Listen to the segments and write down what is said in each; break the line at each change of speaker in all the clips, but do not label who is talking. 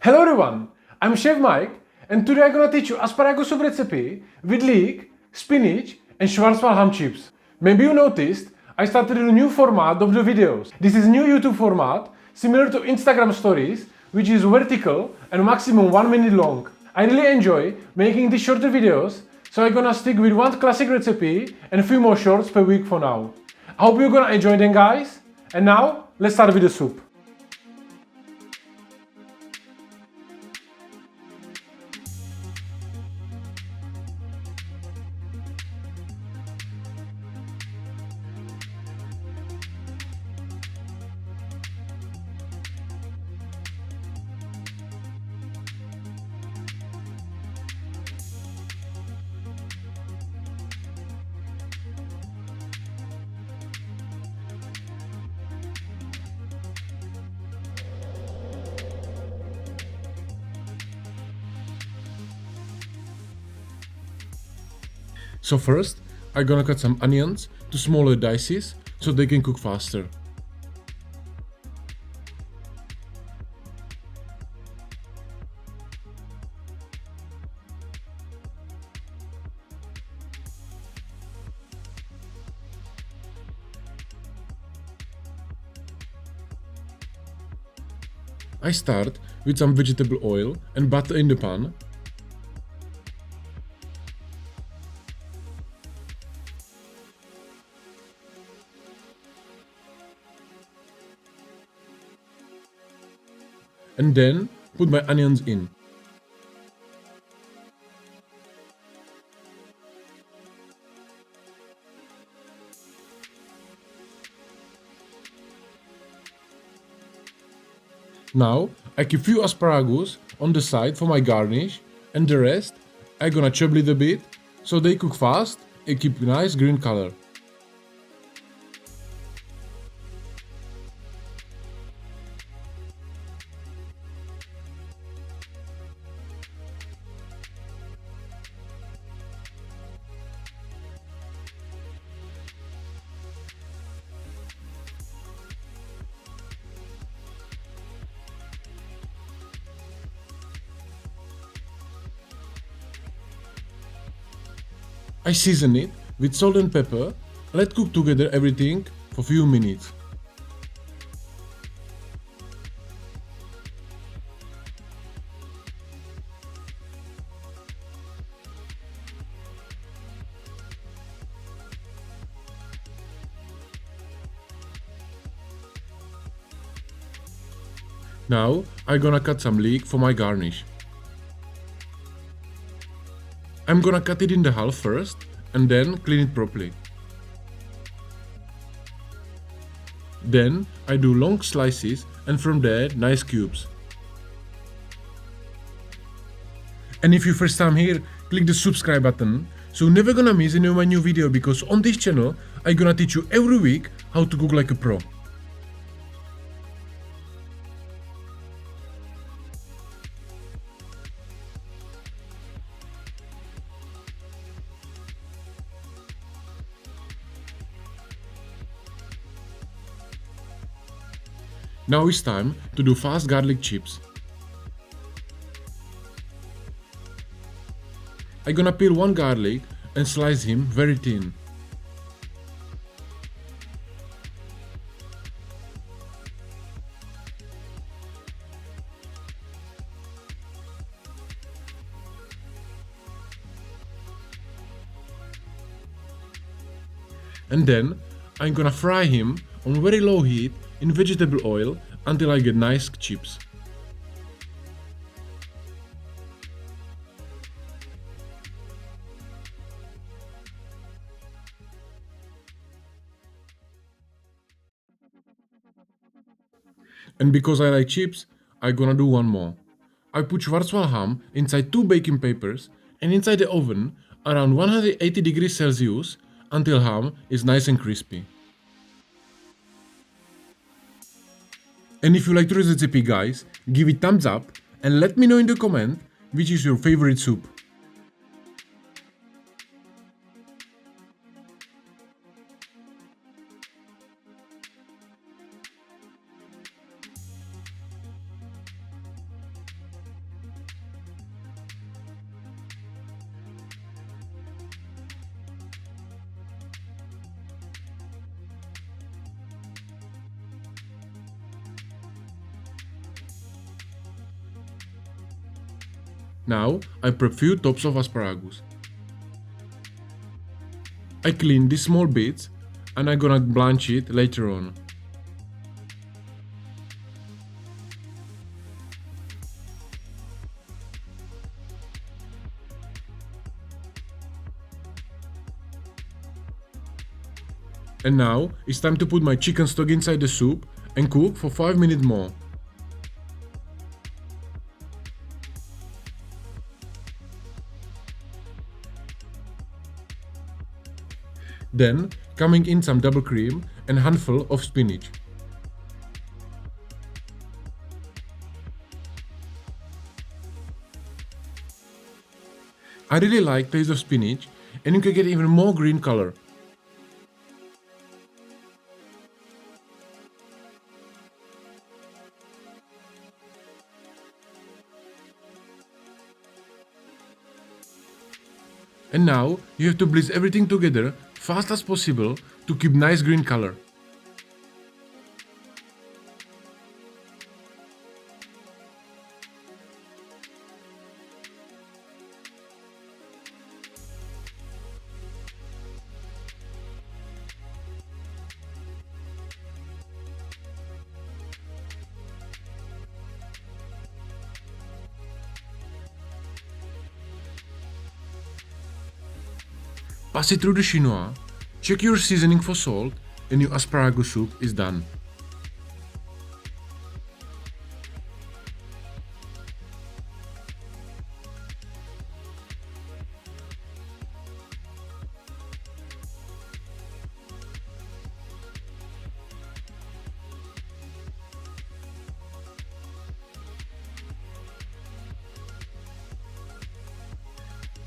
Hello everyone, I'm Chef Mike and today I'm gonna teach you asparagus soup recipe with leek, spinach and Schwarzwald ham chips. Maybe you noticed I started a new format of the videos. This is new YouTube format similar to Instagram stories, which is vertical and maximum 1 minute long. I really enjoy making these shorter videos, so I'm gonna stick with one classic recipe and a few more shorts per week for now. I hope you're gonna enjoy them, guys. And now let's start with the soup. So first, I'm gonna cut some onions to smaller dices so they can cook faster. I start with some vegetable oil and butter in the pan. And then put my onions in. Now I keep few asparagus on the side for my garnish, and the rest I gonna chop a little bit so they cook fast and keep nice green color. I season it with salt and pepper. Let cook together everything for few minutes. Now I'm gonna cut some leek for my garnish. I'm gonna cut it in the half first and then clean it properly. Then I do long slices and from there nice cubes. And if you first time here, click the subscribe button so you're never gonna miss any of my new video, because on this channel I'm gonna teach you every week how to cook like a pro. Now it's time to do fast garlic chips. I'm gonna peel one garlic and slice him very thin. And then I'm gonna fry him on very low heat in vegetable oil until I get nice chips. And because I like chips, I'm gonna do one more. I put Schwarzwald ham inside 2 baking papers and inside the oven around 180 degrees Celsius until ham is nice and crispy. And if you like this recipe, guys, give it thumbs up and let me know in the comment which is your favorite soup. Now I prep few tops of asparagus. I clean these small bits and I'm gonna blanch it later on. And now it's time to put my chicken stock inside the soup and cook for 5 minutes more. Then coming in some double cream and handful of spinach. I really like taste of spinach and you can get even more green color. And now you have to blitz everything together fast as possible to keep nice green color. Pass it through the chinois, check your seasoning for salt, and your asparagus soup is done.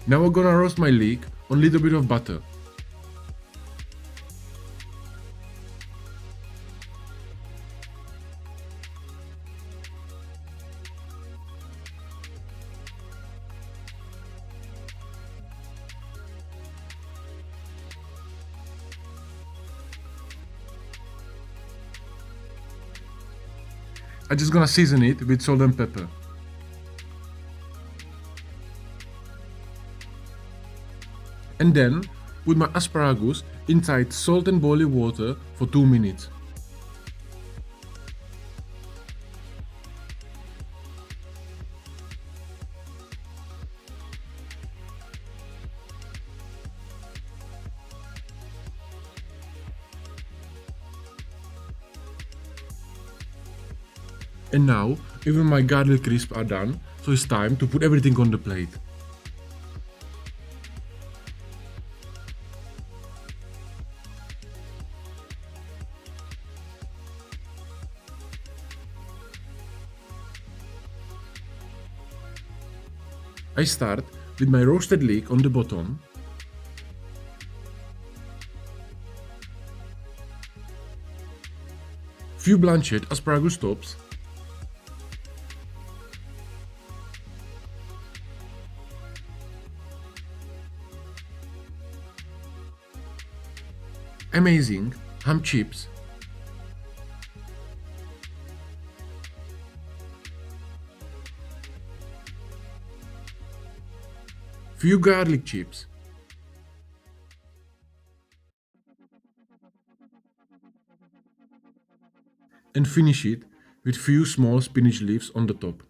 Now I'm gonna roast my leek on a little bit of butter. I'm just gonna season it with salt and pepper. And then put my asparagus inside salt and boiling water for 2 minutes. And now even my garlic crisps are done, so it's time to put everything on the plate. I start with my roasted leek on the bottom, few blanched asparagus tops, amazing ham chips, few garlic chips, and finish it with few small spinach leaves on the top.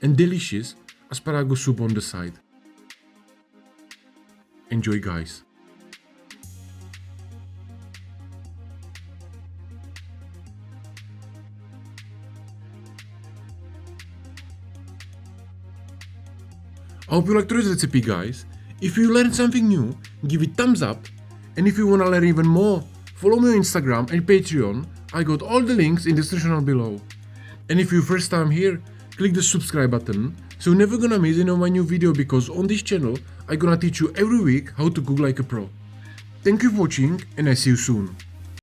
And delicious asparagus soup on the side. Enjoy, guys. I hope you liked today's recipe, guys. If you learned something new, give it thumbs up. And if you wanna learn even more, follow me on Instagram and Patreon. I got all the links in the description below. And if you're first time here, click the subscribe button so you're never gonna miss any of my new video, because on this channel I'm gonna teach you every week how to cook like a pro. Thank you for watching and I see you soon.